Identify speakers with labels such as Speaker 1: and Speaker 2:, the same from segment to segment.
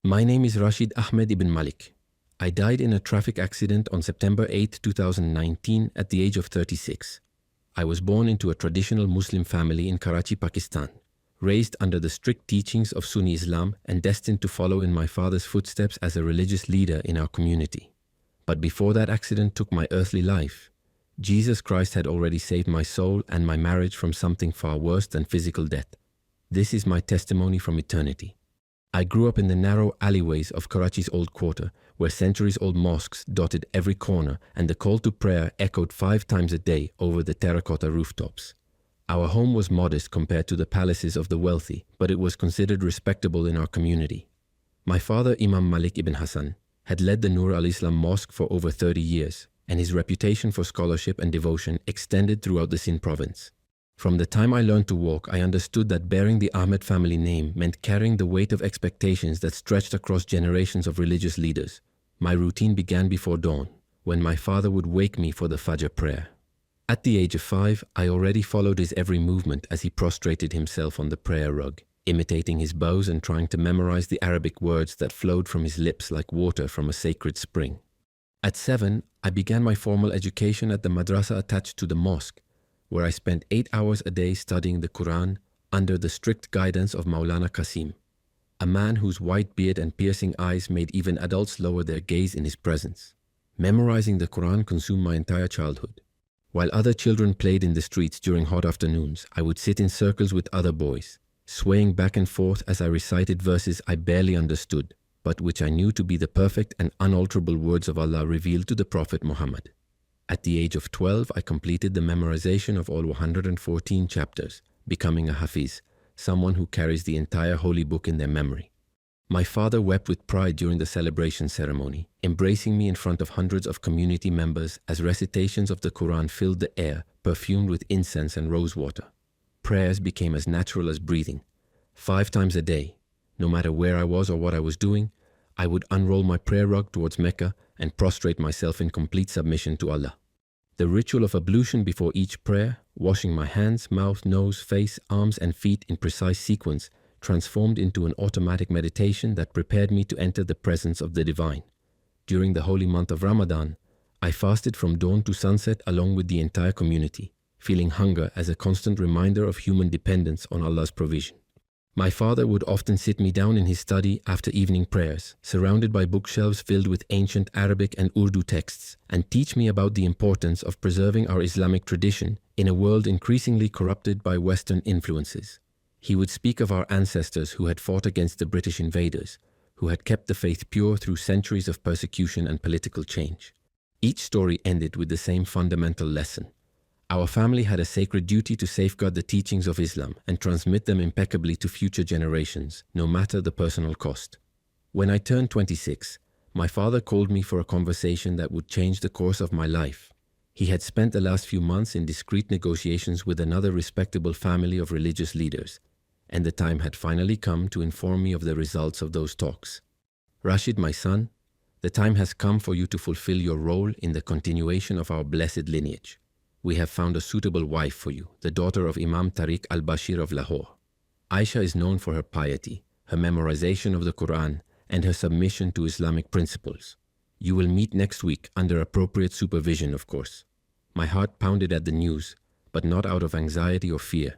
Speaker 1: My name is Rashid Ahmed ibn Malik. I died in a traffic accident on September 8, 2019 at the age of 36. I was born into a traditional Muslim family in Karachi, Pakistan, raised under the strict teachings of Sunni Islam and destined to follow in my father's footsteps as a religious leader in our community. But before that accident took my earthly life, Jesus Christ had already saved my soul and my marriage from something far worse than physical death. This is my testimony from eternity. I grew up in the narrow alleyways of Karachi's old quarter, where centuries-old mosques dotted every corner and the call to prayer echoed 5 times a day over the terracotta rooftops. Our home was modest compared to the palaces of the wealthy, but it was considered respectable in our community. My father, Imam Malik ibn Hassan, had led the Nur al-Islam Mosque for over 30 years, and his reputation for scholarship and devotion extended throughout the Sindh province. From the time I learned to walk, I understood that bearing the Ahmed family name meant carrying the weight of expectations that stretched across generations of religious leaders. My routine began before dawn, when my father would wake me for the Fajr prayer. At the age of 5, I already followed his every movement as he prostrated himself on the prayer rug, imitating his bows and trying to memorize the Arabic words that flowed from his lips like water from a sacred spring. At 7, I began my formal education at the madrasa attached to the mosque, where I spent 8 hours a day studying the Quran under the strict guidance of Maulana Qasim, a man whose white beard and piercing eyes made even adults lower their gaze in his presence. Memorizing the Quran consumed my entire childhood. While other children played in the streets during hot afternoons, I would sit in circles with other boys, swaying back and forth as I recited verses I barely understood, but which I knew to be the perfect and unalterable words of Allah revealed to the Prophet Muhammad. At the age of 12, I completed the memorization of all 114 chapters, becoming a Hafiz, someone who carries the entire holy book in their memory. My father wept with pride during the celebration ceremony, embracing me in front of hundreds of community members as recitations of the Quran filled the air, perfumed with incense and rosewater. Prayers became as natural as breathing. 5 times a day, no matter where I was or what I was doing, I would unroll my prayer rug towards Mecca and prostrate myself in complete submission to Allah. The ritual of ablution before each prayer, washing my hands, mouth, nose, face, arms, and feet in precise sequence, transformed into an automatic meditation that prepared me to enter the presence of the divine. During the holy month of Ramadan, I fasted from dawn to sunset along with the entire community, feeling hunger as a constant reminder of human dependence on Allah's provision. My father would often sit me down in his study after evening prayers, surrounded by bookshelves filled with ancient Arabic and Urdu texts, and teach me about the importance of preserving our Islamic tradition in a world increasingly corrupted by Western influences. He would speak of our ancestors who had fought against the British invaders, who had kept the faith pure through centuries of persecution and political change. Each story ended with the same fundamental lesson. Our family had a sacred duty to safeguard the teachings of Islam and transmit them impeccably to future generations, no matter the personal cost. When I turned 26, my father called me for a conversation that would change the course of my life. He had spent the last few months in discreet negotiations with another respectable family of religious leaders, and the time had finally come to inform me of the results of those talks. Rashid, my son, the time has come for you to fulfill your role in the continuation of our blessed lineage. We have found a suitable wife for you, the daughter of Imam Tariq al-Bashir of Lahore. Aisha is known for her piety, her memorization of the Quran, and her submission to Islamic principles. You will meet next week under appropriate supervision, of course. My heart pounded at the news, but not out of anxiety or fear.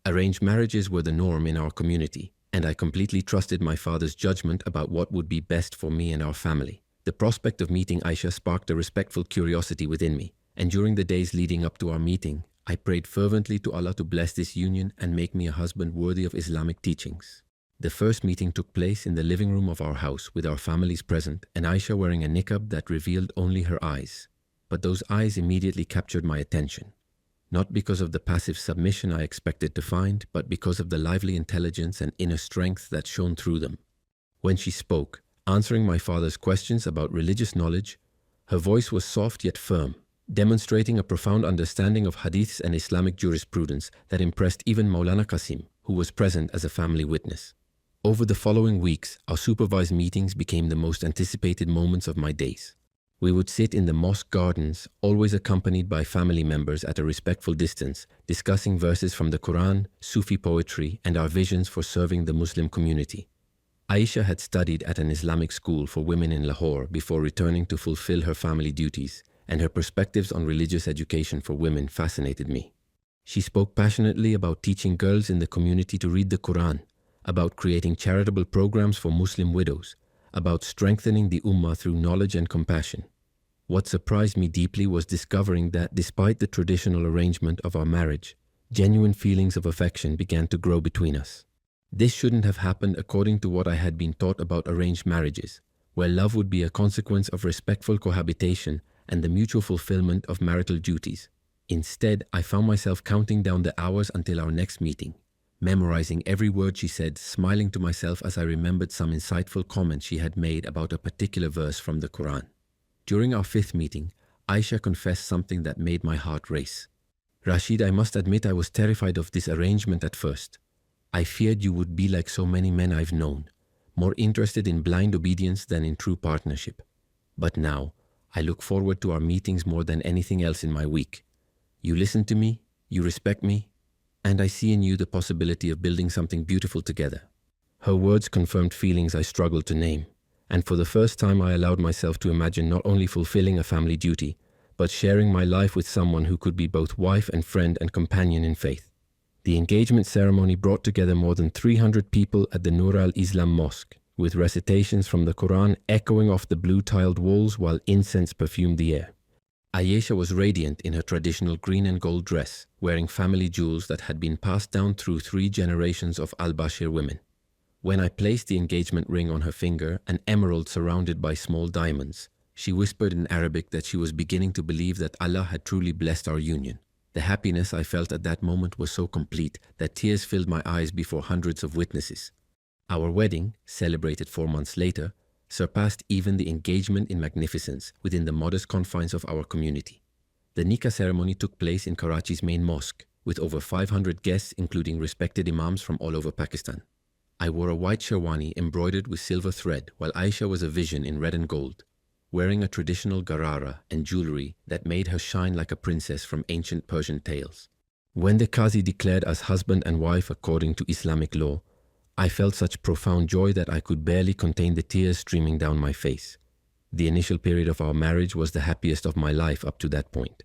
Speaker 1: Arranged marriages were the norm in our community, and I completely trusted my father's judgment about what would be best for me and our family. The prospect of meeting Aisha sparked a respectful curiosity within me, and during the days leading up to our meeting, I prayed fervently to Allah to bless this union and make me a husband worthy of Islamic teachings. The first meeting took place in the living room of our house with our families present and Aisha wearing a niqab that revealed only her eyes. But those eyes immediately captured my attention. Not because of the passive submission I expected to find, but because of the lively intelligence and inner strength that shone through them. When she spoke, answering my father's questions about religious knowledge, her voice was soft yet firm, demonstrating a profound understanding of hadiths and Islamic jurisprudence that impressed even Maulana Qasim, who was present as a family witness. Over the following weeks, our supervised meetings became the most anticipated moments of my days. We would sit in the mosque gardens, always accompanied by family members at a respectful distance, discussing verses from the Quran, Sufi poetry, and our visions for serving the Muslim community. Aisha had studied at an Islamic school for women in Lahore before returning to fulfill her family duties, and her perspectives on religious education for women fascinated me. She spoke passionately about teaching girls in the community to read the Quran, about creating charitable programs for Muslim widows, about strengthening the Ummah through knowledge and compassion. What surprised me deeply was discovering that despite the traditional arrangement of our marriage, genuine feelings of affection began to grow between us. This shouldn't have happened according to what I had been taught about arranged marriages, where love would be a consequence of respectful cohabitation and the mutual fulfillment of marital duties. Instead, I found myself counting down the hours until our next meeting, memorizing every word she said, smiling to myself as I remembered some insightful comments she had made about a particular verse from the Quran. During our fifth meeting, Aisha confessed something that made my heart race. "Rashid, I must admit I was terrified of this arrangement at first. I feared you would be like so many men I've known, more interested in blind obedience than in true partnership. But now, I look forward to our meetings more than anything else in my week. You listen to me, you respect me, and I see in you the possibility of building something beautiful together." Her words confirmed feelings I struggled to name, and for the first time I allowed myself to imagine not only fulfilling a family duty, but sharing my life with someone who could be both wife and friend and companion in faith. The engagement ceremony brought together more than 300 people at the Nur al-Islam Mosque, with recitations from the Quran echoing off the blue-tiled walls while incense perfumed the air. Aisha was radiant in her traditional green and gold dress, wearing family jewels that had been passed down through 3 generations of al-Bashir women. When I placed the engagement ring on her finger, an emerald surrounded by small diamonds, she whispered in Arabic that she was beginning to believe that Allah had truly blessed our union. The happiness I felt at that moment was so complete that tears filled my eyes before hundreds of witnesses. Our wedding, celebrated 4 months later, surpassed even the engagement in magnificence within the modest confines of our community. The nikah ceremony took place in Karachi's main mosque, with over 500 guests including respected imams from all over Pakistan. I wore a white sherwani embroidered with silver thread, while Aisha was a vision in red and gold, wearing a traditional garara and jewelry that made her shine like a princess from ancient Persian tales. When the Qazi declared us husband and wife according to Islamic law, I felt such profound joy that I could barely contain the tears streaming down my face. The initial period of our marriage was the happiest of my life up to that point.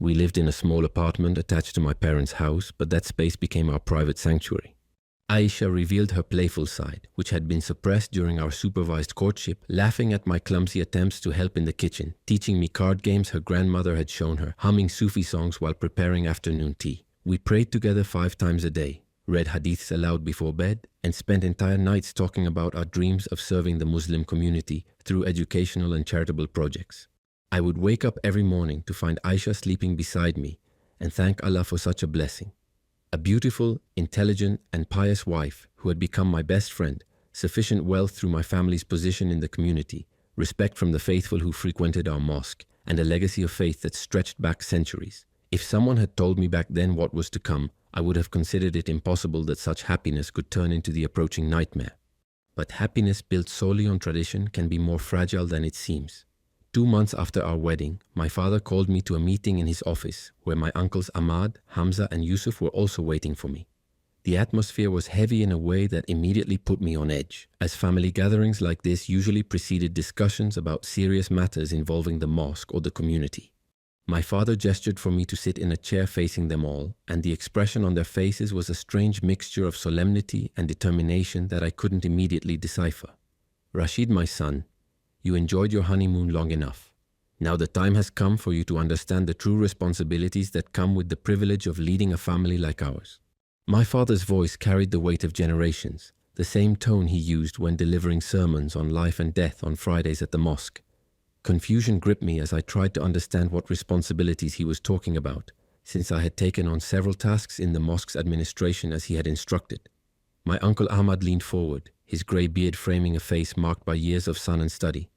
Speaker 1: We lived in a small apartment attached to my parents' house, but that space became our private sanctuary. Aisha revealed her playful side, which had been suppressed during our supervised courtship, laughing at my clumsy attempts to help in the kitchen, teaching me card games her grandmother had shown her, humming Sufi songs while preparing afternoon tea. We prayed together 5 times a day, read hadiths aloud before bed, and spent entire nights talking about our dreams of serving the Muslim community through educational and charitable projects. I would wake up every morning to find Aisha sleeping beside me and thank Allah for such a blessing. A beautiful, intelligent, and pious wife who had become my best friend, sufficient wealth through my family's position in the community, respect from the faithful who frequented our mosque, and a legacy of faith that stretched back centuries. If someone had told me back then what was to come, I would have considered it impossible that such happiness could turn into the approaching nightmare. But happiness built solely on tradition can be more fragile than it seems. 2 months after our wedding, my father called me to a meeting in his office where my uncles Ahmad, Hamza, and Yusuf were also waiting for me. The atmosphere was heavy in a way that immediately put me on edge, as family gatherings like this usually preceded discussions about serious matters involving the mosque or the community. My father gestured for me to sit in a chair facing them all, and the expression on their faces was a strange mixture of solemnity and determination that I couldn't immediately decipher. "Rashid, my son, you enjoyed your honeymoon long enough. Now the time has come for you to understand the true responsibilities that come with the privilege of leading a family like ours." My father's voice carried the weight of generations, the same tone he used when delivering sermons on life and death on Fridays at the mosque. Confusion gripped me as I tried to understand what responsibilities he was talking about, since I had taken on several tasks in the mosque's administration as he had instructed. My uncle Ahmad leaned forward, his grey beard framing a face marked by years of sun and study.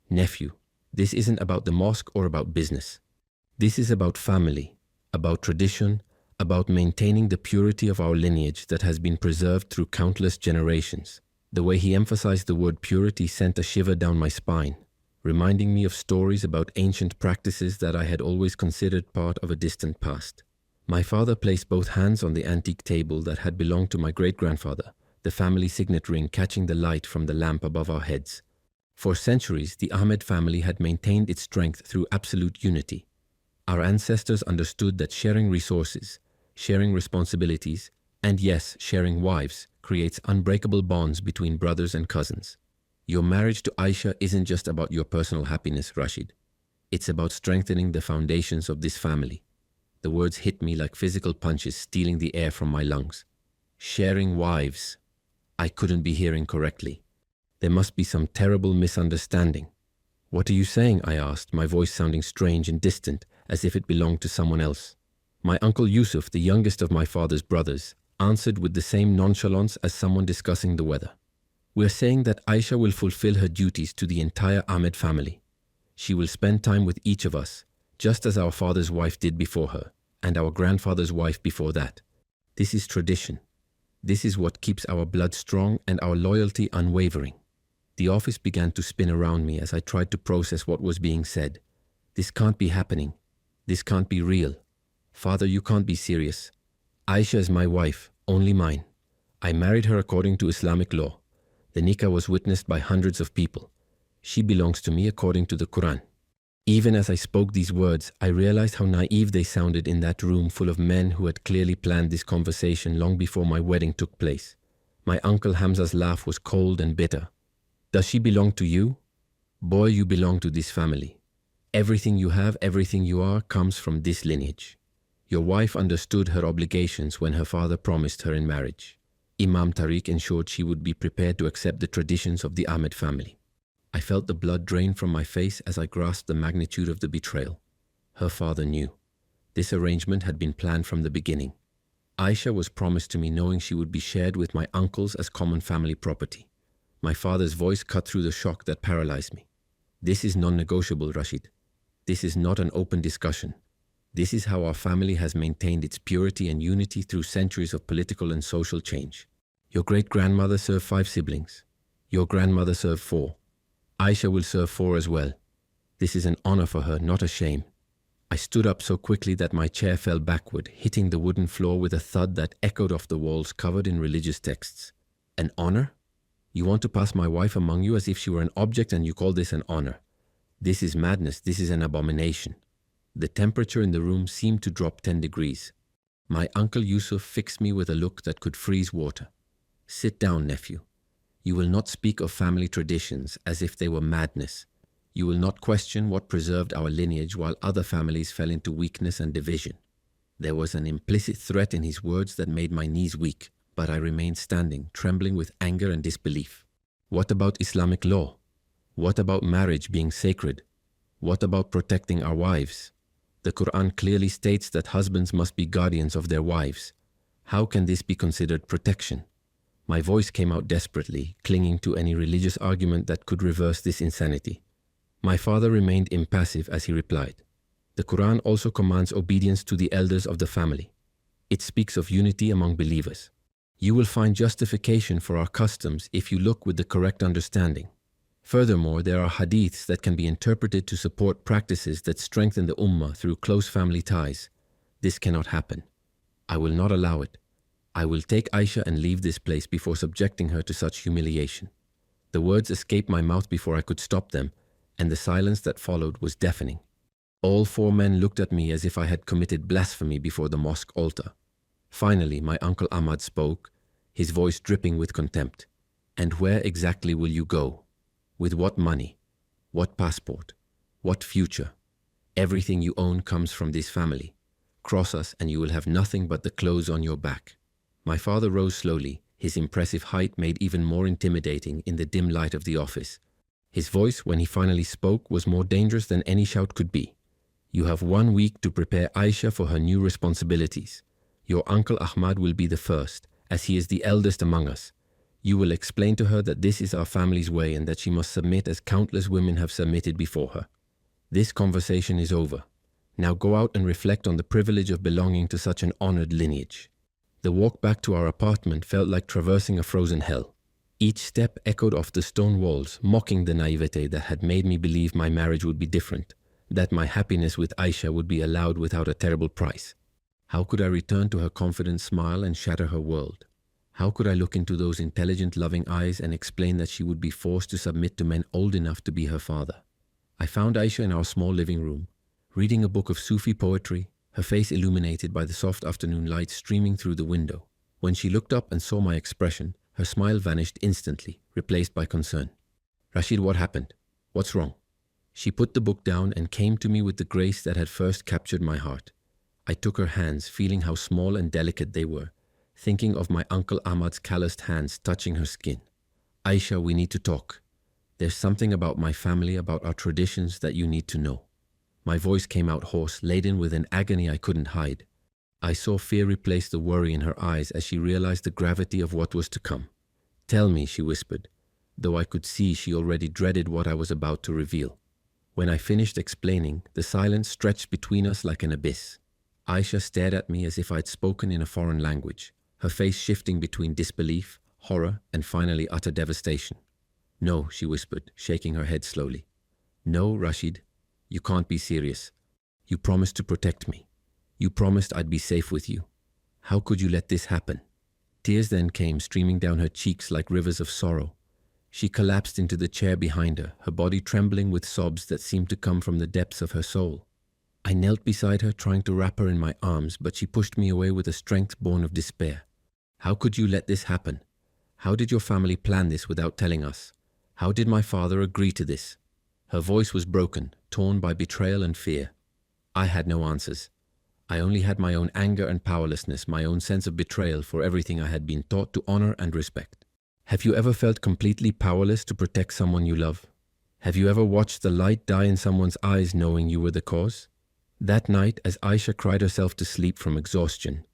Speaker 1: "Nephew, this isn't about the mosque or about business. This is about family, about tradition, about maintaining the purity of our lineage that has been preserved through countless generations." The way he emphasized the word purity sent a shiver down my spine, reminding me of stories about ancient practices that I had always considered part of a distant past. My father placed both hands on the antique table that had belonged to my great-grandfather, the family signet ring catching the light from the lamp above our heads. For centuries, the Ahmed family had maintained its strength through absolute unity. Our ancestors understood that sharing resources, sharing responsibilities, and yes, sharing wives, creates unbreakable bonds between brothers and cousins. Your marriage to Aisha isn't just about your personal happiness, Rashid. It's about strengthening the foundations of this family. The words hit me like physical punches, stealing the air from my lungs. Sharing wives. I couldn't be hearing correctly. There must be some terrible misunderstanding. What are you saying? I asked, my voice sounding strange and distant, as if it belonged to someone else. My uncle Yusuf, the youngest of my father's brothers, answered with the same nonchalance as someone discussing the weather. We're saying that Aisha will fulfill her duties to the entire Ahmed family. She will spend time with each of us, just as our father's wife did before her, and our grandfather's wife before that. This is tradition. This is what keeps our blood strong and our loyalty unwavering. The office began to spin around me as I tried to process what was being said. This can't be happening. This can't be real. Father, you can't be serious. Aisha is my wife, only mine. I married her according to Islamic law. The nikah was witnessed by hundreds of people. She belongs to me according to the Quran. Even as I spoke these words, I realized how naive they sounded in that room full of men who had clearly planned this conversation long before my wedding took place. My uncle Hamza's laugh was cold and bitter. Does she belong to you? Boy, you belong to this family. Everything you have, everything you are, comes from this lineage. Your wife understood her obligations when her father promised her in marriage. Imam Tariq ensured she would be prepared to accept the traditions of the Ahmed family. I felt the blood drain from my face as I grasped the magnitude of the betrayal. Her father knew. This arrangement had been planned from the beginning. Aisha was promised to me knowing she would be shared with my uncles as common family property. My father's voice cut through the shock that paralyzed me. This is non-negotiable, Rashid. This is not an open discussion. This is how our family has maintained its purity and unity through centuries of political and social change. Your great-grandmother served 5 siblings. Your grandmother served 4. Aisha will serve 4 as well. This is an honor for her, not a shame. I stood up so quickly that my chair fell backward, hitting the wooden floor with a thud that echoed off the walls covered in religious texts. An honor? You want to pass my wife among you as if she were an object and you call this an honor. This is madness. This is an abomination. The temperature in the room seemed to drop 10 degrees. My uncle Yusuf fixed me with a look that could freeze water. Sit down, nephew. You will not speak of family traditions as if they were madness. You will not question what preserved our lineage while other families fell into weakness and division. There was an implicit threat in his words that made my knees weak, but I remained standing, trembling with anger and disbelief. What about Islamic law? What about marriage being sacred? What about protecting our wives? The Quran clearly states that husbands must be guardians of their wives. How can this be considered protection? My voice came out desperately, clinging to any religious argument that could reverse this insanity. My father remained impassive as he replied. The Quran also commands obedience to the elders of the family. It speaks of unity among believers. You will find justification for our customs if you look with the correct understanding. Furthermore, there are hadiths that can be interpreted to support practices that strengthen the ummah through close family ties. This cannot happen. I will not allow it. I will take Aisha and leave this place before subjecting her to such humiliation. The words escaped my mouth before I could stop them, and the silence that followed was deafening. All 4 men looked at me as if I had committed blasphemy before the mosque altar. Finally, my uncle Ahmad spoke, his voice dripping with contempt. And where exactly will you go? With what money? What passport? What future? Everything you own comes from this family. Cross us and you will have nothing but the clothes on your back. My father rose slowly, his impressive height made even more intimidating in the dim light of the office. His voice, when he finally spoke, was more dangerous than any shout could be. You have 1 week to prepare Aisha for her new responsibilities. Your uncle Ahmad will be the first, as he is the eldest among us. You will explain to her that this is our family's way and that she must submit as countless women have submitted before her. This conversation is over. Now go out and reflect on the privilege of belonging to such an honored lineage. The walk back to our apartment felt like traversing a frozen hell. Each step echoed off the stone walls, mocking the naivete that had made me believe my marriage would be different, that my happiness with Aisha would be allowed without a terrible price. How could I return to her confident smile and shatter her world? How could I look into those intelligent, loving eyes and explain that she would be forced to submit to men old enough to be her father? I found Aisha in our small living room, reading a book of Sufi poetry, her face illuminated by the soft afternoon light streaming through the window. When she looked up and saw my expression, her smile vanished instantly, replaced by concern. "Rashid, what happened? What's wrong?" She put the book down and came to me with the grace that had first captured my heart. I took her hands, feeling how small and delicate they were, thinking of my Uncle Ahmad's calloused hands touching her skin. "Aisha, we need to talk. There's something about my family, about our traditions that you need to know." My voice came out hoarse, laden with an agony I couldn't hide. I saw fear replace the worry in her eyes as she realized the gravity of what was to come. "Tell me," she whispered, though I could see she already dreaded what I was about to reveal. When I finished explaining, the silence stretched between us like an abyss. Aisha stared at me as if I'd spoken in a foreign language, her face shifting between disbelief, horror, and finally utter devastation. "No," she whispered, shaking her head slowly. "No, Rashid, you can't be serious. You promised to protect me. You promised I'd be safe with you. How could you let this happen?" Tears then came streaming down her cheeks like rivers of sorrow. She collapsed into the chair behind her, her body trembling with sobs that seemed to come from the depths of her soul. I knelt beside her, trying to wrap her in my arms, but she pushed me away with a strength born of despair. "How could you let this happen? How did your family plan this without telling us? How did my father agree to this?" Her voice was broken, torn by betrayal and fear. I had no answers. I only had my own anger and powerlessness, my own sense of betrayal for everything I had been taught to honor and respect. Have you ever felt completely powerless to protect someone you love? Have you ever watched the light die in someone's eyes knowing you were the cause? That night, as Aisha cried herself to sleep from exhaustion,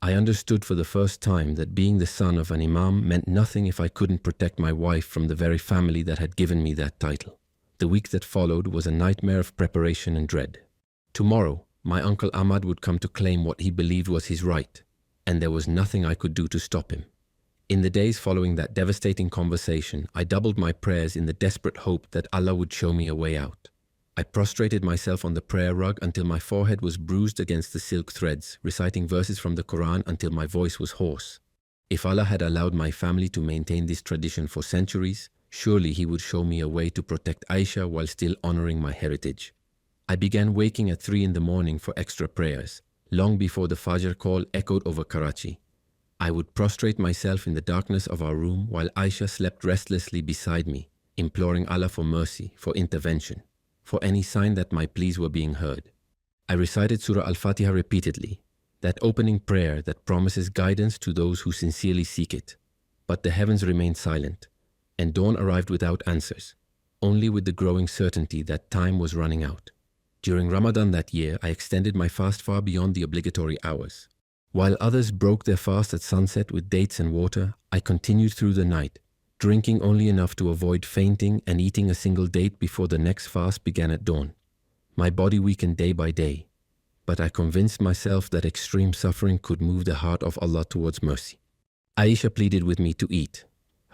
Speaker 1: I understood for the first time that being the son of an Imam meant nothing if I couldn't protect my wife from the very family that had given me that title. The week that followed was a nightmare of preparation and dread. Tomorrow, my Uncle Ahmad would come to claim what he believed was his right, and there was nothing I could do to stop him. In the days following that devastating conversation, I doubled my prayers in the desperate hope that Allah would show me a way out. I prostrated myself on the prayer rug until my forehead was bruised against the silk threads, reciting verses from the Quran until my voice was hoarse. If Allah had allowed my family to maintain this tradition for centuries, surely He would show me a way to protect Aisha while still honoring my heritage. I began waking at 3 in the morning for extra prayers, long before the Fajr call echoed over Karachi. I would prostrate myself in the darkness of our room while Aisha slept restlessly beside me, imploring Allah for mercy, for intervention, for any sign that my pleas were being heard. I recited Surah Al-Fatiha repeatedly, that opening prayer that promises guidance to those who sincerely seek it. But the heavens remained silent, and dawn arrived without answers, only with the growing certainty that time was running out. During Ramadan that year, I extended my fast far beyond the obligatory hours. While others broke their fast at sunset with dates and water, I continued through the night, drinking only enough to avoid fainting and eating a single date before the next fast began at dawn. My body weakened day by day, but I convinced myself that extreme suffering could move the heart of Allah towards mercy. Aisha pleaded with me to eat,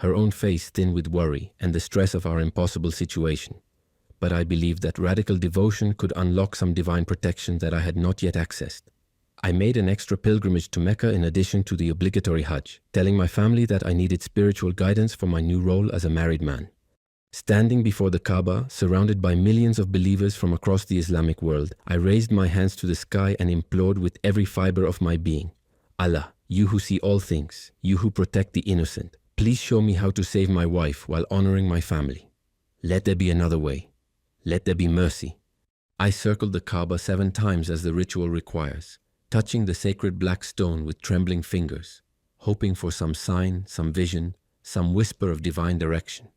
Speaker 1: her own face thin with worry and the stress of our impossible situation. But I believed that radical devotion could unlock some divine protection that I had not yet accessed. I made an extra pilgrimage to Mecca in addition to the obligatory Hajj, telling my family that I needed spiritual guidance for my new role as a married man. Standing before the Kaaba, surrounded by millions of believers from across the Islamic world, I raised my hands to the sky and implored with every fiber of my being, Allah, you who see all things, you who protect the innocent, please show me how to save my wife while honoring my family. Let there be another way. Let there be mercy. I circled the Kaaba 7 times as the ritual requires, touching the sacred black stone with trembling fingers, hoping for some sign, some vision, some whisper of divine direction.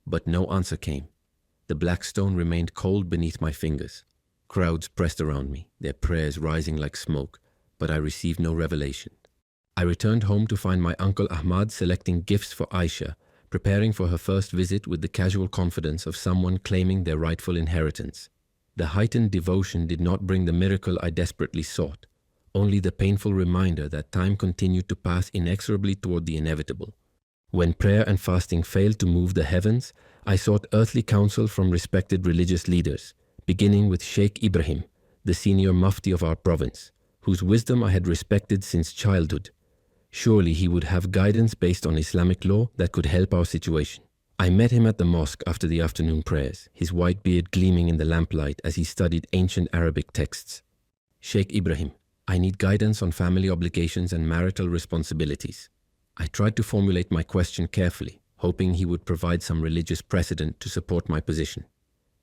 Speaker 1: But no answer came. The black stone remained cold beneath my fingers. Crowds pressed around me, their prayers rising like smoke, but I received no revelation. I returned home to find my Uncle Ahmad selecting gifts for Aisha, preparing for her first visit with the casual confidence of someone claiming their rightful inheritance. The heightened devotion did not bring the miracle I desperately sought, only the painful reminder that time continued to pass inexorably toward the inevitable. When prayer and fasting failed to move the heavens, I sought earthly counsel from respected religious leaders, beginning with Sheikh Ibrahim, the senior mufti of our province, whose wisdom I had respected since childhood. Surely he would have guidance based on Islamic law that could help our situation. I met him at the mosque after the afternoon prayers, his white beard gleaming in the lamplight as he studied ancient Arabic texts. Sheikh Ibrahim, I need guidance on family obligations and marital responsibilities. I tried to formulate my question carefully, hoping he would provide some religious precedent to support my position.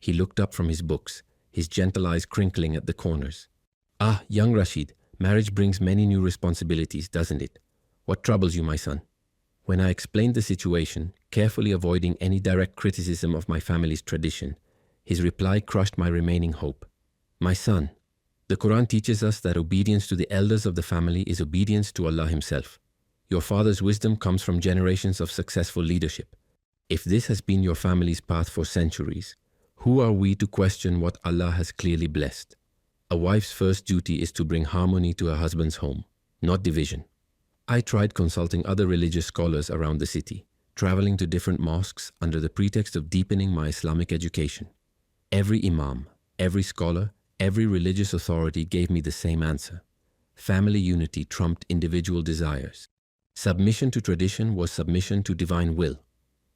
Speaker 1: He looked up from his books, his gentle eyes crinkling at the corners. Ah, young Rashid, marriage brings many new responsibilities, doesn't it? What troubles you, my son? When I explained the situation, carefully avoiding any direct criticism of my family's tradition, his reply crushed my remaining hope. My son, the Quran teaches us that obedience to the elders of the family is obedience to Allah Himself. Your father's wisdom comes from generations of successful leadership. If this has been your family's path for centuries, who are we to question what Allah has clearly blessed? A wife's first duty is to bring harmony to her husband's home, not division. I tried consulting other religious scholars around the city, traveling to different mosques under the pretext of deepening my Islamic education. Every imam, every scholar, every religious authority gave me the same answer. Family unity trumped individual desires. Submission to tradition was submission to divine will.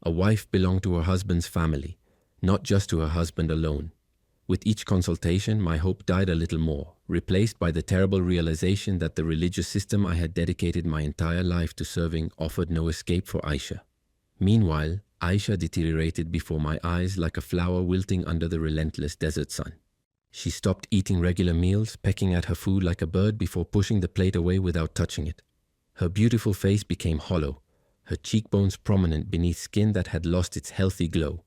Speaker 1: A wife belonged to her husband's family, not just to her husband alone. With each consultation, my hope died a little more, replaced by the terrible realization that the religious system I had dedicated my entire life to serving offered no escape for Aisha. Meanwhile, Aisha deteriorated before my eyes like a flower wilting under the relentless desert sun. She stopped eating regular meals, pecking at her food like a bird before pushing the plate away without touching it. Her beautiful face became hollow, her cheekbones prominent beneath skin that had lost its healthy glow.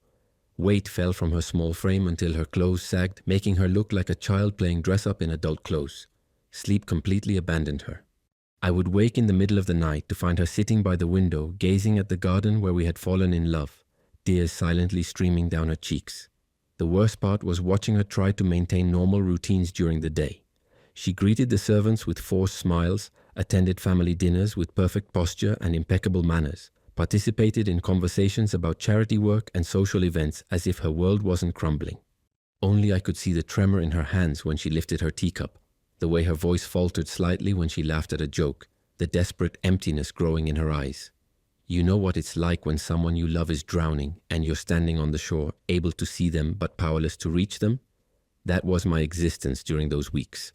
Speaker 1: Weight fell from her small frame until her clothes sagged, making her look like a child playing dress-up in adult clothes. Sleep completely abandoned her. I would wake in the middle of the night to find her sitting by the window, gazing at the garden where we had fallen in love, tears silently streaming down her cheeks. The worst part was watching her try to maintain normal routines during the day. She greeted the servants with forced smiles, attended family dinners with perfect posture and impeccable manners, participated in conversations about charity work and social events as if her world wasn't crumbling. Only I could see the tremor in her hands when she lifted her teacup, the way her voice faltered slightly when she laughed at a joke, the desperate emptiness growing in her eyes. You know what it's like when someone you love is drowning and you're standing on the shore, able to see them but powerless to reach them? That was my existence during those weeks.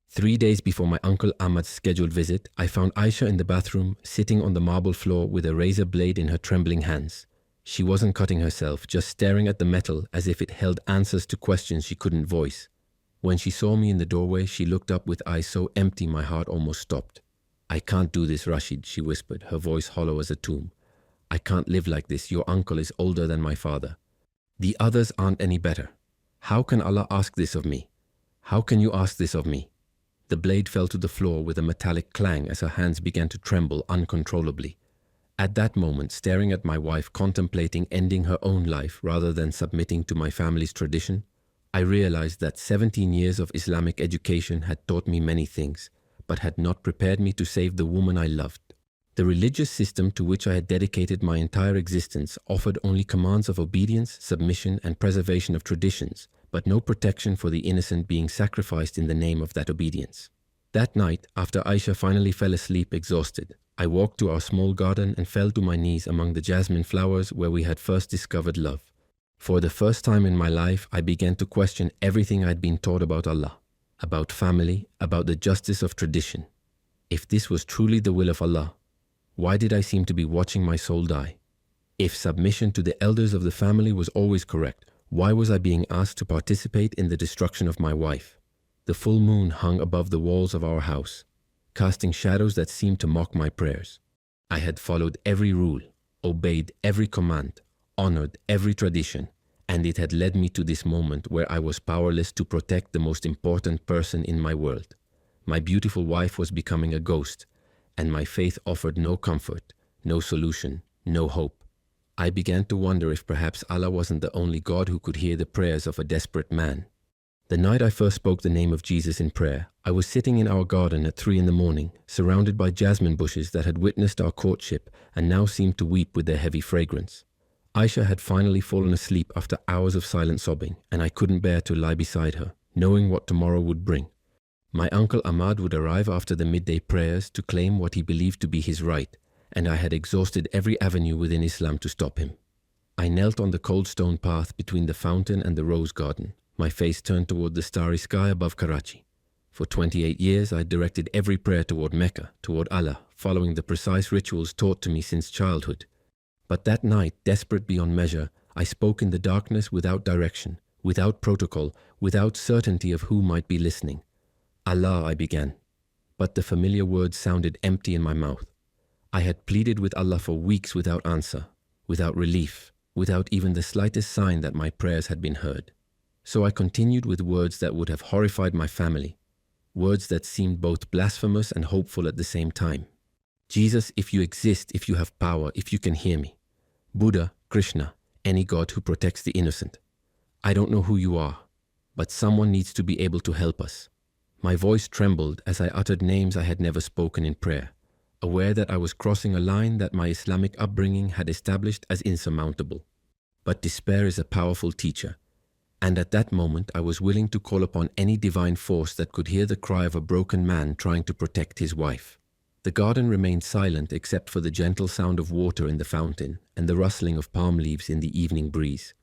Speaker 1: 3 days before my Uncle Ahmad's scheduled visit, I found Aisha in the bathroom, sitting on the marble floor with a razor blade in her trembling hands. She wasn't cutting herself, just staring at the metal as if it held answers to questions she couldn't voice. When she saw me in the doorway, she looked up with eyes so empty my heart almost stopped. I can't do this, Rashid, she whispered, her voice hollow as a tomb. I can't live like this. Your uncle is older than my father. The others aren't any better. How can Allah ask this of me? How can you ask this of me? The blade fell to the floor with a metallic clang as her hands began to tremble uncontrollably. At that moment, staring at my wife contemplating ending her own life rather than submitting to my family's tradition, I realized that 17 years of Islamic education had taught me many things, but had not prepared me to save the woman I loved. The religious system to which I had dedicated my entire existence offered only commands of obedience, submission, and preservation of traditions, but no protection for the innocent being sacrificed in the name of that obedience. That night, after Aisha finally fell asleep exhausted, I walked to our small garden and fell to my knees among the jasmine flowers where we had first discovered love. For the first time in my life, I began to question everything I'd been taught about Allah, about family, about the justice of tradition. If this was truly the will of Allah, why did I seem to be watching my soul die? If submission to the elders of the family was always correct, why was I being asked to participate in the destruction of my wife? The full moon hung above the walls of our house, casting shadows that seemed to mock my prayers. I had followed every rule, obeyed every command, honored every tradition, and it had led me to this moment where I was powerless to protect the most important person in my world. My beautiful wife was becoming a ghost, and my faith offered no comfort, no solution, no hope. I began to wonder if perhaps Allah wasn't the only God who could hear the prayers of a desperate man. The night I first spoke the name of Jesus in prayer, I was sitting in our garden at 3 a.m, surrounded by jasmine bushes that had witnessed our courtship and now seemed to weep with their heavy fragrance. Aisha had finally fallen asleep after hours of silent sobbing, and I couldn't bear to lie beside her, knowing what tomorrow would bring. My uncle Ahmad would arrive after the midday prayers to claim what he believed to be his right, and I had exhausted every avenue within Islam to stop him. I knelt on the cold stone path between the fountain and the rose garden, my face turned toward the starry sky above Karachi. For 28 years, I directed every prayer toward Mecca, toward Allah, following the precise rituals taught to me since childhood. But that night, desperate beyond measure, I spoke in the darkness without direction, without protocol, without certainty of who might be listening. Allah, I began. But the familiar words sounded empty in my mouth. I had pleaded with Allah for weeks without answer, without relief, without even the slightest sign that my prayers had been heard. So I continued with words that would have horrified my family, words that seemed both blasphemous and hopeful at the same time. Jesus, if you exist, if you have power, if you can hear me. Buddha, Krishna, any God who protects the innocent. I don't know who you are, but someone needs to be able to help us. My voice trembled as I uttered names I had never spoken in prayer, aware that I was crossing a line that my Islamic upbringing had established as insurmountable. But despair is a powerful teacher, and at that moment I was willing to call upon any divine force that could hear the cry of a broken man trying to protect his wife. The garden remained silent except for the gentle sound of water in the fountain and the rustling of palm leaves in the evening breeze.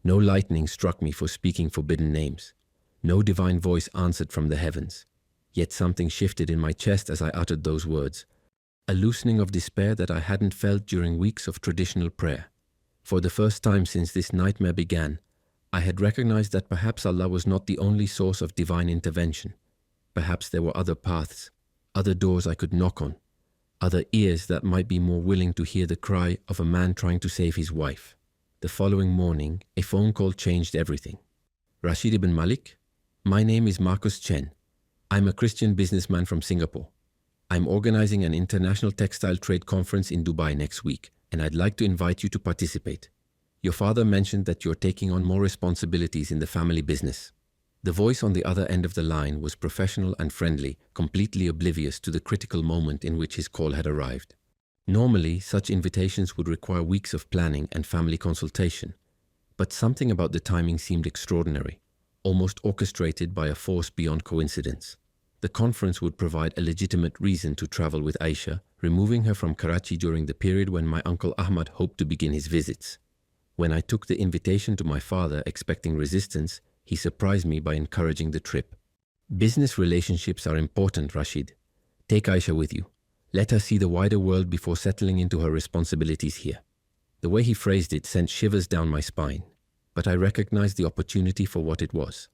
Speaker 1: No lightning struck me for speaking forbidden names. No divine voice answered from the heavens. Yet something shifted in my chest as I uttered those words, a loosening of despair that I hadn't felt during weeks of traditional prayer. For the first time since this nightmare began, I had recognized that perhaps Allah was not the only source of divine intervention. Perhaps there were other paths, other doors I could knock on, other ears that might be more willing to hear the cry of a man trying to save his wife. The following morning, a phone call changed everything. Rashid ibn Malik, my name is Marcus Chen. I'm a Christian businessman from Singapore. I'm organizing an international textile trade conference in Dubai next week, and I'd like to invite you to participate. Your father mentioned that you're taking on more responsibilities in the family business. The voice on the other end of the line was professional and friendly, completely oblivious to the critical moment in which his call had arrived. Normally, such invitations would require weeks of planning and family consultation, but something about the timing seemed extraordinary, almost orchestrated by a force beyond coincidence. The conference would provide a legitimate reason to travel with Aisha, removing her from Karachi during the period when my uncle Ahmad hoped to begin his visits. When I took the invitation to my father expecting resistance, he surprised me by encouraging the trip. Business relationships are important, Rashid. Take Aisha with you. Let her see the wider world before settling into her responsibilities here. The way he phrased it sent shivers down my spine, but I recognized the opportunity for what it was.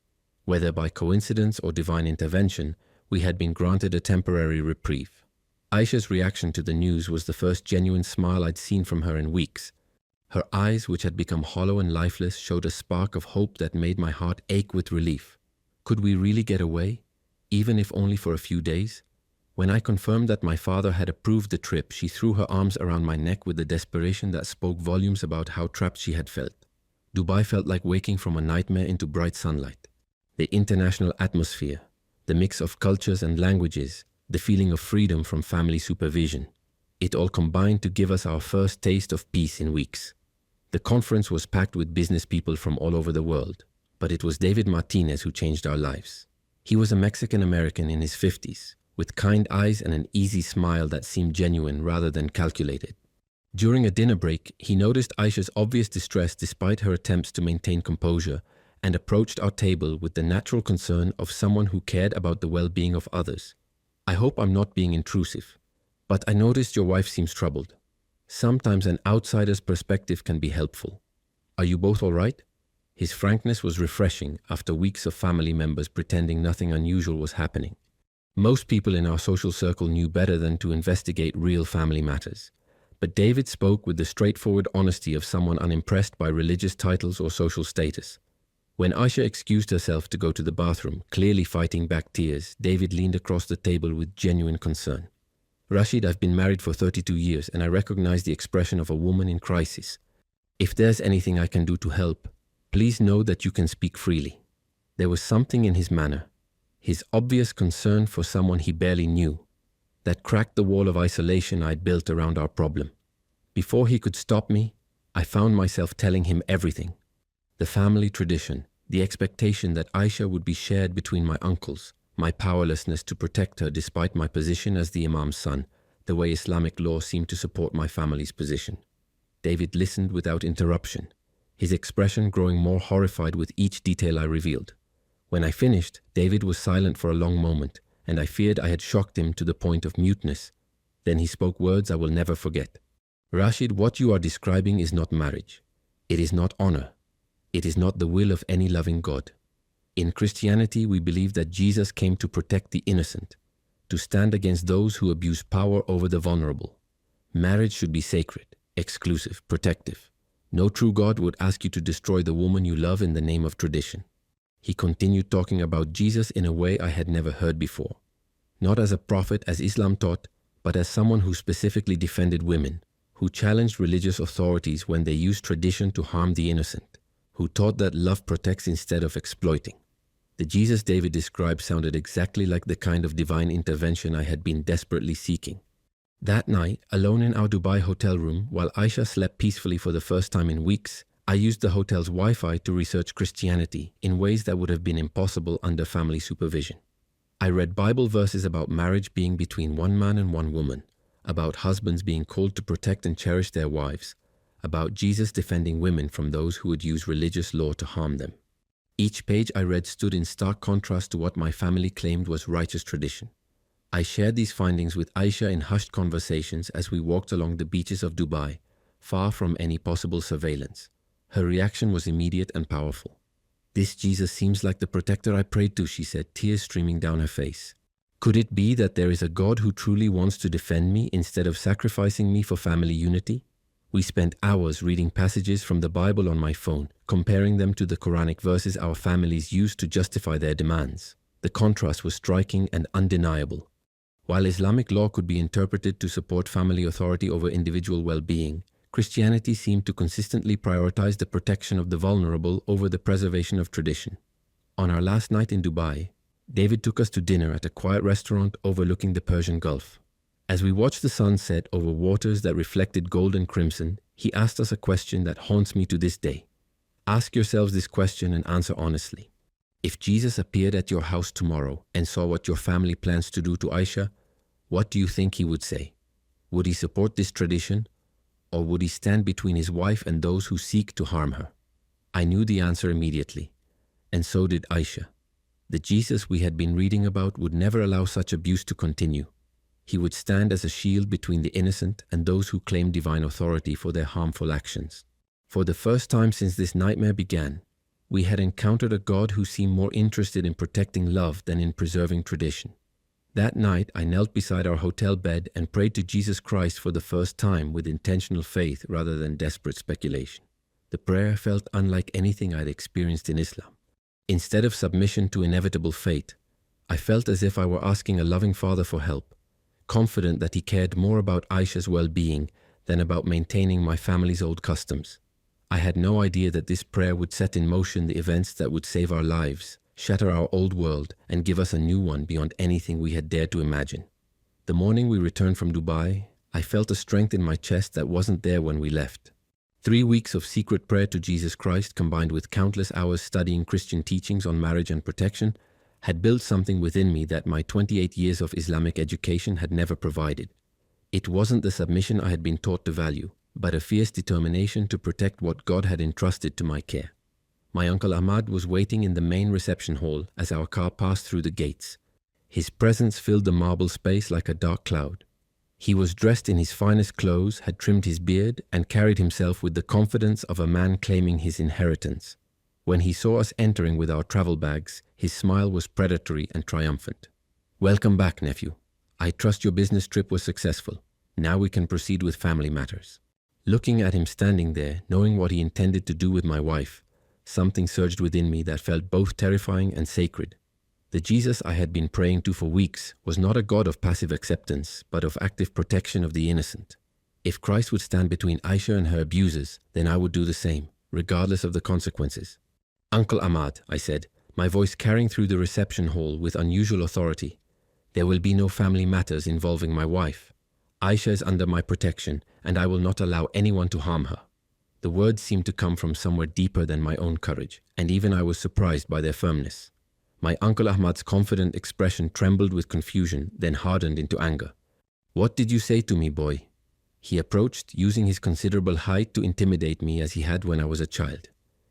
Speaker 1: Whether by coincidence or divine intervention, we had been granted a temporary reprieve. Aisha's reaction to the news was the first genuine smile I'd seen from her in weeks. Her eyes, which had become hollow and lifeless, showed a spark of hope that made my heart ache with relief. Could we really get away, even if only for a few days? When I confirmed that my father had approved the trip, she threw her arms around my neck with a desperation that spoke volumes about how trapped she had felt. Dubai felt like waking from a nightmare into bright sunlight. The international atmosphere, the mix of cultures and languages, the feeling of freedom from family supervision. It all combined to give us our first taste of peace in weeks. The conference was packed with business people from all over the world, but it was David Martinez who changed our lives. He was a Mexican-American in his 50s, with kind eyes and an easy smile that seemed genuine rather than calculated. During a dinner break, he noticed Aisha's obvious distress despite her attempts to maintain composure, and approached our table with the natural concern of someone who cared about the well-being of others. I hope I'm not being intrusive, but I noticed your wife seems troubled. Sometimes an outsider's perspective can be helpful. Are you both all right? His frankness was refreshing after weeks of family members pretending nothing unusual was happening. Most people in our social circle knew better than to investigate real family matters. But David spoke with the straightforward honesty of someone unimpressed by religious titles or social status. When Aisha excused herself to go to the bathroom, clearly fighting back tears, David leaned across the table with genuine concern. Rashid, I've been married for 32 years and I recognize the expression of a woman in crisis. If there's anything I can do to help, please know that you can speak freely. There was something in his manner, his obvious concern for someone he barely knew, that cracked the wall of isolation I'd built around our problem. Before he could stop me, I found myself telling him everything. The family tradition, the expectation that Aisha would be shared between my uncles, my powerlessness to protect her despite my position as the Imam's son, the way Islamic law seemed to support my family's position. David listened without interruption, his expression growing more horrified with each detail I revealed. When I finished, David was silent for a long moment, and I feared I had shocked him to the point of muteness. Then he spoke words I will never forget. Rashid, what you are describing is not marriage. It is not honor. It is not the will of any loving God. In Christianity, we believe that Jesus came to protect the innocent, to stand against those who abuse power over the vulnerable. Marriage should be sacred, exclusive, protective. No true God would ask you to destroy the woman you love in the name of tradition. He continued talking about Jesus in a way I had never heard before. Not as a prophet as Islam taught, but as someone who specifically defended women, who challenged religious authorities when they used tradition to harm the innocent, who taught that love protects instead of exploiting. The Jesus David described sounded exactly like the kind of divine intervention I had been desperately seeking. That night, alone in our Dubai hotel room, while Aisha slept peacefully for the first time in weeks, I used the hotel's Wi-Fi to research Christianity in ways that would have been impossible under family supervision. I read Bible verses about marriage being between one man and one woman, about husbands being called to protect and cherish their wives, about Jesus defending women from those who would use religious law to harm them. Each page I read stood in stark contrast to what my family claimed was righteous tradition. I shared these findings with Aisha in hushed conversations as we walked along the beaches of Dubai, far from any possible surveillance. Her reaction was immediate and powerful. "This Jesus seems like the protector I prayed to," she said, tears streaming down her face. "Could it be that there is a God who truly wants to defend me instead of sacrificing me for family unity?" We spent hours reading passages from the Bible on my phone, comparing them to the Quranic verses our families used to justify their demands. The contrast was striking and undeniable. While Islamic law could be interpreted to support family authority over individual well-being, Christianity seemed to consistently prioritize the protection of the vulnerable over the preservation of tradition. On our last night in Dubai, David took us to dinner at a quiet restaurant overlooking the Persian Gulf. As we watched the sun set over waters that reflected gold and crimson, he asked us a question that haunts me to this day. Ask yourselves this question and answer honestly. If Jesus appeared at your house tomorrow and saw what your family plans to do to Aisha, what do you think he would say? Would he support this tradition, or would he stand between his wife and those who seek to harm her? I knew the answer immediately, and so did Aisha. The Jesus we had been reading about would never allow such abuse to continue. He would stand as a shield between the innocent and those who claim divine authority for their harmful actions. For the first time since this nightmare began, we had encountered a God who seemed more interested in protecting love than in preserving tradition. That night, I knelt beside our hotel bed and prayed to Jesus Christ for the first time with intentional faith rather than desperate speculation. The prayer felt unlike anything I had experienced in Islam. Instead of submission to inevitable fate, I felt as if I were asking a loving Father for help, confident that he cared more about Aisha's well-being than about maintaining my family's old customs. I had no idea that this prayer would set in motion the events that would save our lives, shatter our old world, and give us a new one beyond anything we had dared to imagine. The morning we returned from Dubai, I felt a strength in my chest that wasn't there when we left. 3 weeks of secret prayer to Jesus Christ, combined with countless hours studying Christian teachings on marriage and protection, had built something within me that my 28 years of Islamic education had never provided. It wasn't the submission I had been taught to value, but a fierce determination to protect what God had entrusted to my care. My uncle Ahmad was waiting in the main reception hall as our car passed through the gates. His presence filled the marble space like a dark cloud. He was dressed in his finest clothes, had trimmed his beard, and carried himself with the confidence of a man claiming his inheritance. When he saw us entering with our travel bags, his smile was predatory and triumphant. "Welcome back, nephew. I trust your business trip was successful. Now we can proceed with family matters." Looking at him standing there, knowing what he intended to do with my wife, something surged within me that felt both terrifying and sacred. The Jesus I had been praying to for weeks was not a God of passive acceptance, but of active protection of the innocent. If Christ would stand between Aisha and her abusers, then I would do the same, regardless of the consequences. "Uncle Ahmad," I said, my voice carrying through the reception hall with unusual authority, "there will be no family matters involving my wife. Aisha is under my protection, and I will not allow anyone to harm her." The words seemed to come from somewhere deeper than my own courage, and even I was surprised by their firmness. My Uncle Ahmad's confident expression trembled with confusion, then hardened into anger. "What did you say to me, boy?" He approached, using his considerable height to intimidate me as he had when I was a child.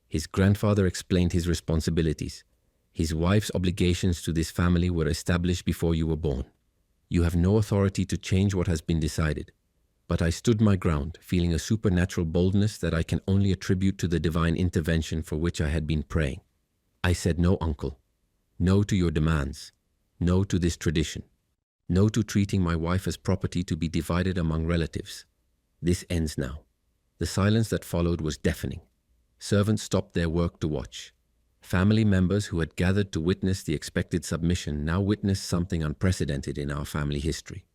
Speaker 1: His grandfather explained his responsibilities. His wife's obligations to this family were established before you were born. You have no authority to change what has been decided. But I stood my ground, feeling a supernatural boldness that I can only attribute to the divine intervention for which I had been praying. I said, "No, uncle. No to your demands. No to this tradition. No to treating my wife as property to be divided among relatives. This ends now." The silence that followed was deafening. Servants stopped their work to watch. Family members who had gathered to witness the expected submission now witnessed something unprecedented in our family history.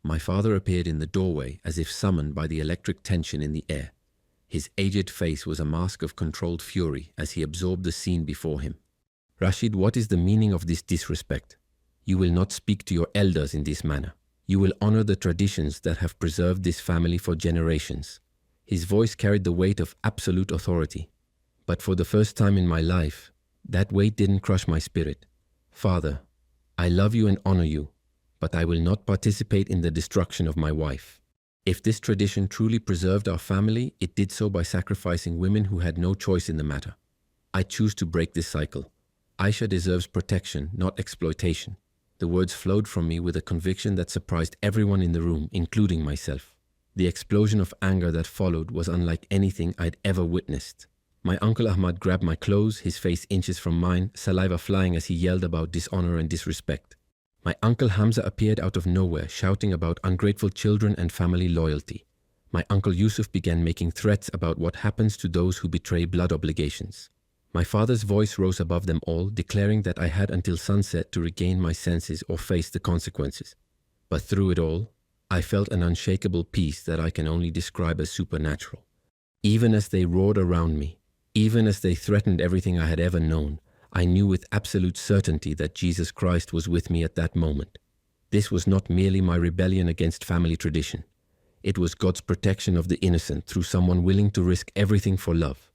Speaker 1: My father appeared in the doorway as if summoned by the electric tension in the air. His aged face was a mask of controlled fury as he absorbed the scene before him. "Rashid, what is the meaning of this disrespect? You will not speak to your elders in this manner. You will honor the traditions that have preserved this family for generations." His voice carried the weight of absolute authority. But for the first time in my life, that weight didn't crush my spirit. "Father, I love you and honor you, but I will not participate in the destruction of my wife. If this tradition truly preserved our family, it did so by sacrificing women who had no choice in the matter. I choose to break this cycle. Aisha deserves protection, not exploitation." The words flowed from me with a conviction that surprised everyone in the room, including myself. The explosion of anger that followed was unlike anything I'd ever witnessed. My Uncle Ahmad grabbed my clothes, his face inches from mine, saliva flying as he yelled about dishonor and disrespect. My Uncle Hamza appeared out of nowhere, shouting about ungrateful children and family loyalty. My Uncle Yusuf began making threats about what happens to those who betray blood obligations. My father's voice rose above them all, declaring that I had until sunset to regain my senses or face the consequences. But through it all, I felt an unshakable peace that I can only describe as supernatural. Even as they roared around me, even as they threatened everything I had ever known, I knew with absolute certainty that Jesus Christ was with me at that moment. This was not merely my rebellion against family tradition. It was God's protection of the innocent through someone willing to risk everything for love.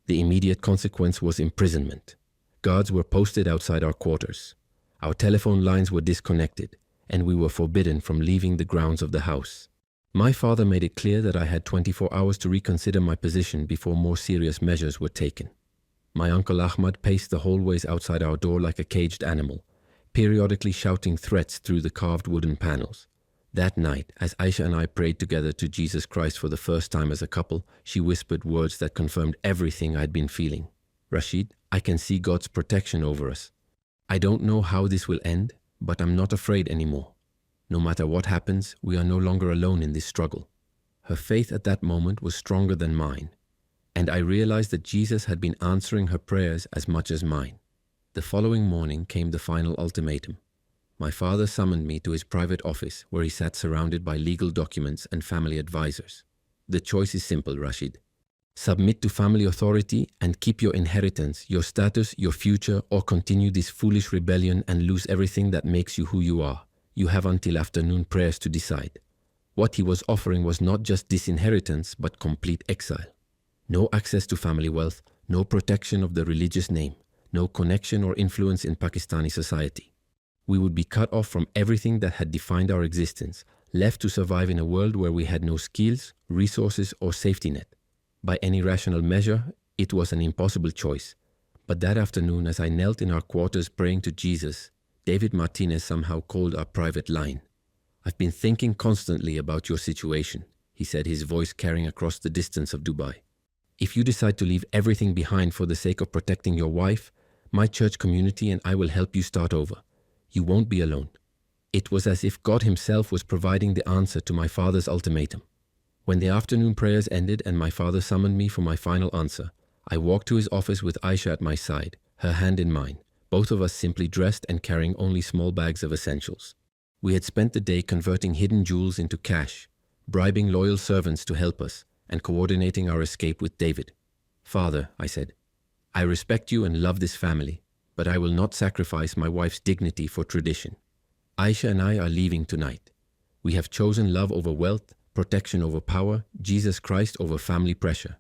Speaker 1: The immediate consequence was imprisonment. Guards were posted outside our quarters. Our telephone lines were disconnected, and we were forbidden from leaving the grounds of the house. My father made it clear that I had 24 hours to reconsider my position before more serious measures were taken. My Uncle Ahmad paced the hallways outside our door like a caged animal, periodically shouting threats through the carved wooden panels. That night, as Aisha and I prayed together to Jesus Christ for the first time as a couple, she whispered words that confirmed everything I'd been feeling. "Rashid, I can see God's protection over us. I don't know how this will end, but I'm not afraid anymore. No matter what happens, we are no longer alone in this struggle." Her faith at that moment was stronger than mine, and I realized that Jesus had been answering her prayers as much as mine. The following morning came the final ultimatum. My father summoned me to his private office where he sat surrounded by legal documents and family advisors. "The choice is simple, Rashid. Submit to family authority and keep your inheritance, your status, your future, or continue this foolish rebellion and lose everything that makes you who you are. You have until afternoon prayers to decide." What he was offering was not just disinheritance, but complete exile. No access to family wealth, no protection of the religious name, no connection or influence in Pakistani society. We would be cut off from everything that had defined our existence, left to survive in a world where we had no skills, resources, or safety net. By any rational measure, it was an impossible choice. But that afternoon, as I knelt in our quarters praying to Jesus, David Martinez somehow called our private line. "I've been thinking constantly about your situation," he said, his voice carrying across the distance of Dubai. "If you decide to leave everything behind for the sake of protecting your wife, my church community and I will help you start over. You won't be alone." It was as if God himself was providing the answer to my father's ultimatum. When the afternoon prayers ended and my father summoned me for my final answer, I walked to his office with Aisha at my side, her hand in mine, both of us simply dressed and carrying only small bags of essentials. We had spent the day converting hidden jewels into cash, bribing loyal servants to help us, and coordinating our escape with David. "Father," I said, "I respect you and love this family, but I will not sacrifice my wife's dignity for tradition. Aisha and I are leaving tonight. We have chosen love over wealth, protection over power, Jesus Christ over family pressure.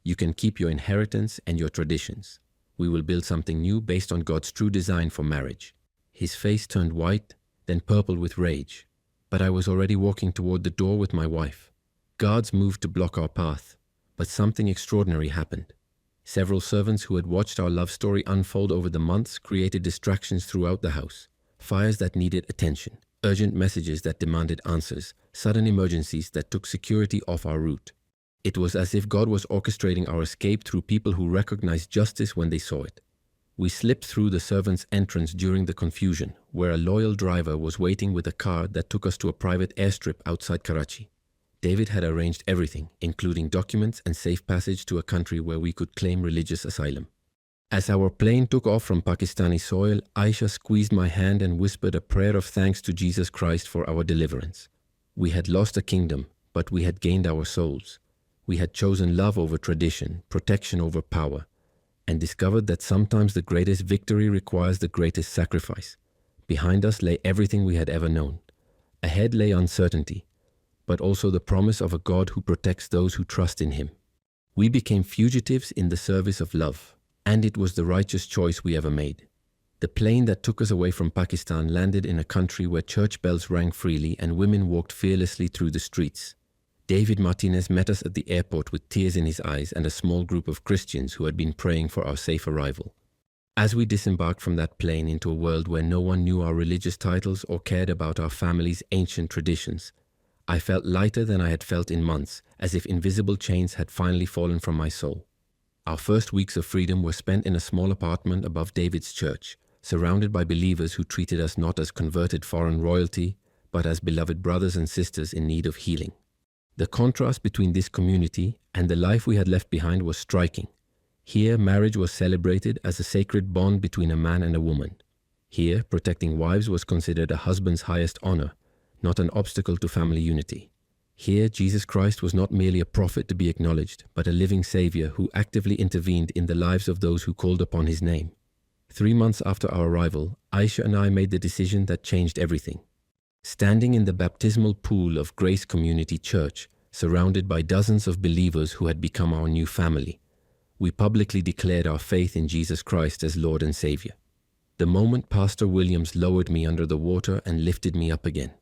Speaker 1: You can keep your inheritance and your traditions. We will build something new based on God's true design for marriage." His face turned white, then purple with rage. But I was already walking toward the door with my wife. Guards moved to block our path, but something extraordinary happened. Several servants who had watched our love story unfold over the months created distractions throughout the house. Fires that needed attention, urgent messages that demanded answers, sudden emergencies that took security off our route. It was as if God was orchestrating our escape through people who recognized justice when they saw it. We slipped through the servants' entrance during the confusion, where a loyal driver was waiting with a car that took us to a private airstrip outside Karachi. David had arranged everything, including documents and safe passage to a country where we could claim religious asylum. As our plane took off from Pakistani soil, Aisha squeezed my hand and whispered a prayer of thanks to Jesus Christ for our deliverance. We had lost a kingdom, but we had gained our souls. We had chosen love over tradition, protection over power, and discovered that sometimes the greatest victory requires the greatest sacrifice. Behind us lay everything we had ever known. Ahead lay uncertainty, but also the promise of a God who protects those who trust in Him. We became fugitives in the service of love, and it was the righteous choice we ever made. The plane that took us away from Pakistan landed in a country where church bells rang freely and women walked fearlessly through the streets. David Martinez met us at the airport with tears in his eyes and a small group of Christians who had been praying for our safe arrival. As we disembarked from that plane into a world where no one knew our religious titles or cared about our family's ancient traditions, I felt lighter than I had felt in months, as if invisible chains had finally fallen from my soul. Our first weeks of freedom were spent in a small apartment above David's church, surrounded by believers who treated us not as converted foreign royalty, but as beloved brothers and sisters in need of healing. The contrast between this community and the life we had left behind was striking. Here, marriage was celebrated as a sacred bond between a man and a woman. Here, protecting wives was considered a husband's highest honor, not an obstacle to family unity. Here, Jesus Christ was not merely a prophet to be acknowledged, but a living Savior who actively intervened in the lives of those who called upon His name. 3 months after our arrival, Aisha and I made the decision that changed everything. Standing in the baptismal pool of Grace Community Church, surrounded by dozens of believers who had become our new family, we publicly declared our faith in Jesus Christ as Lord and Savior. The moment Pastor Williams lowered me under the water and lifted me up again,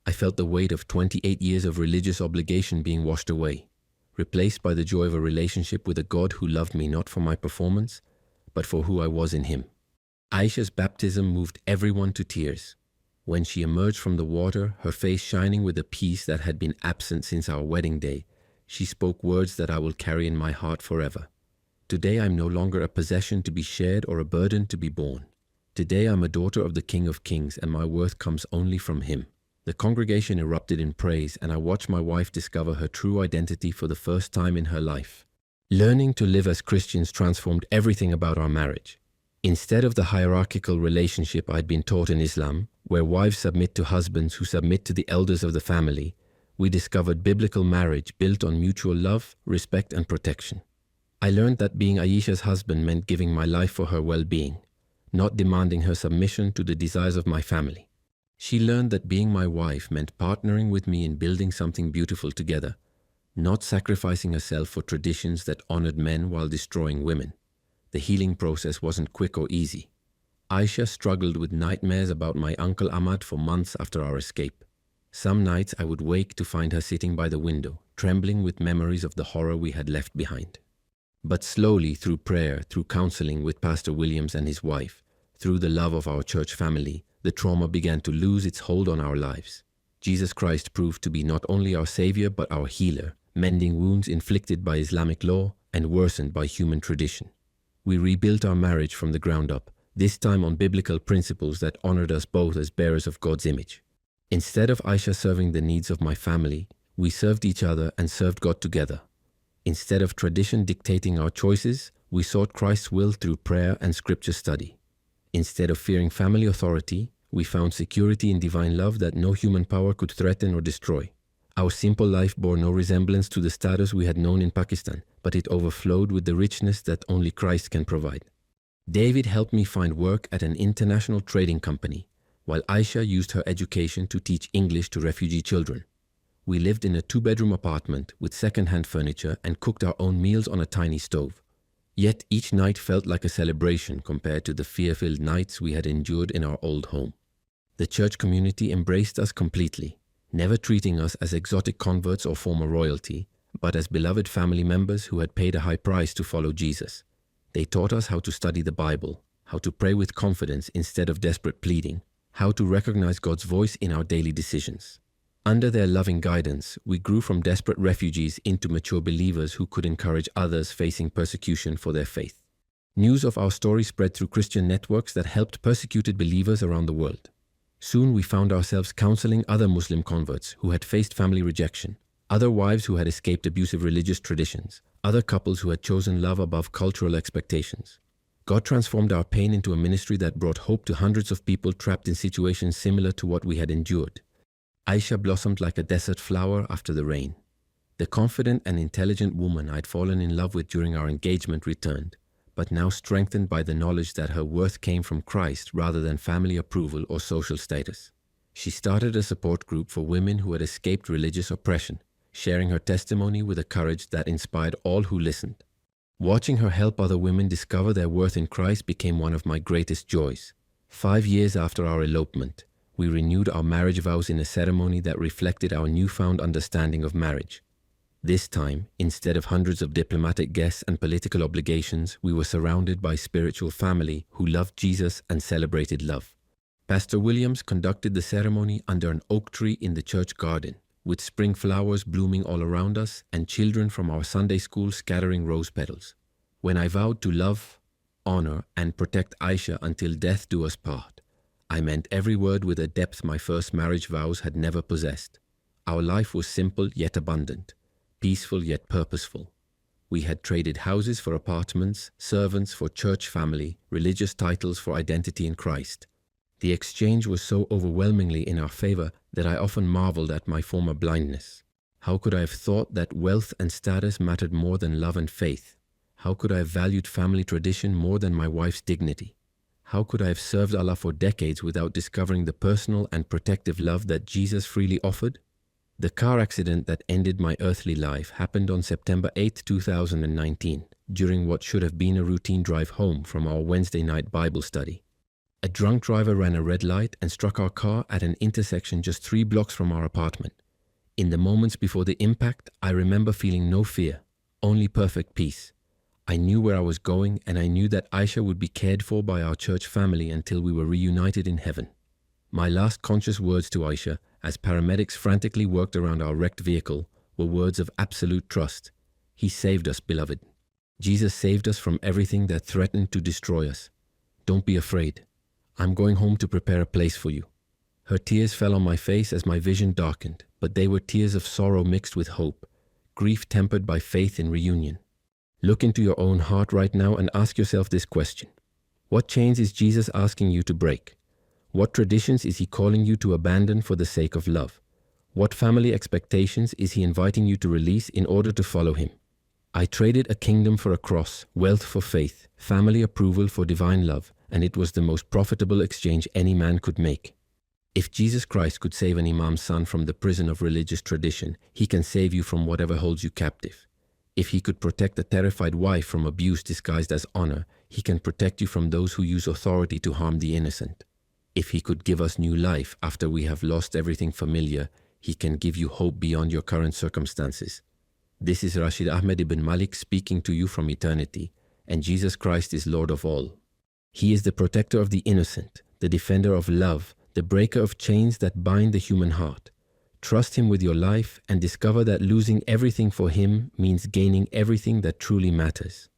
Speaker 1: I felt the weight of 28 years of religious obligation being washed away, replaced by the joy of a relationship with a God who loved me not for my performance, but for who I was in Him. Aisha's baptism moved everyone to tears. When she emerged from the water, her face shining with a peace that had been absent since our wedding day, she spoke words that I will carry in my heart forever. Today I'm no longer a possession to be shared or a burden to be borne. Today I'm a daughter of the King of Kings, and my worth comes only from Him. The congregation erupted in praise, and I watched my wife discover her true identity for the first time in her life. Learning to live as Christians transformed everything about our marriage. Instead of the hierarchical relationship I'd been taught in Islam, where wives submit to husbands who submit to the elders of the family, we discovered biblical marriage built on mutual love, respect, and protection. I learned that being Aisha's husband meant giving my life for her well-being, not demanding her submission to the desires of my family. She learned that being my wife meant partnering with me in building something beautiful together, not sacrificing herself for traditions that honored men while destroying women. The healing process wasn't quick or easy. Aisha struggled with nightmares about my Uncle Ahmad for months after our escape. Some nights I would wake to find her sitting by the window, trembling with memories of the horror we had left behind. But slowly, through prayer, through counseling with Pastor Williams and his wife, through the love of our church family, the trauma began to lose its hold on our lives. Jesus Christ proved to be not only our Savior but our healer, mending wounds inflicted by Islamic law and worsened by human tradition. We rebuilt our marriage from the ground up, this time on biblical principles that honored us both as bearers of God's image. Instead of Aisha serving the needs of my family, we served each other and served God together. Instead of tradition dictating our choices, we sought Christ's will through prayer and scripture study. Instead of fearing family authority, we found security in divine love that no human power could threaten or destroy. Our simple life bore no resemblance to the status we had known in Pakistan, but it overflowed with the richness that only Christ can provide. David helped me find work at an international trading company, while Aisha used her education to teach English to refugee children. We lived in a 2-bedroom apartment with second-hand furniture and cooked our own meals on a tiny stove. Yet each night felt like a celebration compared to the fear-filled nights we had endured in our old home. The church community embraced us completely, never treating us as exotic converts or former royalty, but as beloved family members who had paid a high price to follow Jesus. They taught us how to study the Bible, how to pray with confidence instead of desperate pleading, how to recognize God's voice in our daily decisions. Under their loving guidance, we grew from desperate refugees into mature believers who could encourage others facing persecution for their faith. News of our story spread through Christian networks that helped persecuted believers around the world. Soon we found ourselves counseling other Muslim converts who had faced family rejection, other wives who had escaped abusive religious traditions, other couples who had chosen love above cultural expectations. God transformed our pain into a ministry that brought hope to hundreds of people trapped in situations similar to what we had endured. Aisha blossomed like a desert flower after the rain. The confident and intelligent woman I'd fallen in love with during our engagement returned, but now strengthened by the knowledge that her worth came from Christ rather than family approval or social status. She started a support group for women who had escaped religious oppression, sharing her testimony with a courage that inspired all who listened. Watching her help other women discover their worth in Christ became one of my greatest joys. 5 years after our elopement, we renewed our marriage vows in a ceremony that reflected our newfound understanding of marriage. This time, instead of hundreds of diplomatic guests and political obligations, we were surrounded by spiritual family who loved Jesus and celebrated love. Pastor Williams conducted the ceremony under an oak tree in the church garden, with spring flowers blooming all around us and children from our Sunday school scattering rose petals. When I vowed to love, honor, and protect Aisha until death do us part, I meant every word with a depth my first marriage vows had never possessed. Our life was simple yet abundant, peaceful yet purposeful. We had traded houses for apartments, servants for church family, religious titles for identity in Christ. The exchange was so overwhelmingly in our favor that I often marveled at my former blindness. How could I have thought that wealth and status mattered more than love and faith? How could I have valued family tradition more than my wife's dignity? How could I have served Allah for decades without discovering the personal and protective love that Jesus freely offered? The car accident that ended my earthly life happened on September 8, 2019, during what should have been a routine drive home from our Wednesday night Bible study. A drunk driver ran a red light and struck our car at an intersection just 3 blocks from our apartment. In the moments before the impact, I remember feeling no fear, only perfect peace. I knew where I was going, and I knew that Aisha would be cared for by our church family until we were reunited in heaven. My last conscious words to Aisha, as paramedics frantically worked around our wrecked vehicle, were words of absolute trust. He saved us, beloved. Jesus saved us from everything that threatened to destroy us. Don't be afraid. I'm going home to prepare a place for you. Her tears fell on my face as my vision darkened, but they were tears of sorrow mixed with hope, grief tempered by faith in reunion. Look into your own heart right now and ask yourself this question. What chains is Jesus asking you to break? What traditions is he calling you to abandon for the sake of love? What family expectations is he inviting you to release in order to follow him? I traded a kingdom for a cross, wealth for faith, family approval for divine love, and it was the most profitable exchange any man could make. If Jesus Christ could save an Imam's son from the prison of religious tradition, he can save you from whatever holds you captive. If he could protect a terrified wife from abuse disguised as honor, he can protect you from those who use authority to harm the innocent. If he could give us new life after we have lost everything familiar, he can give you hope beyond your current circumstances. This is Rashid Ahmed ibn Malik speaking to you from eternity, and Jesus Christ is Lord of all. He is the protector of the innocent, the defender of love, the breaker of chains that bind the human heart. Trust him with your life and discover that losing everything for him means gaining everything that truly matters.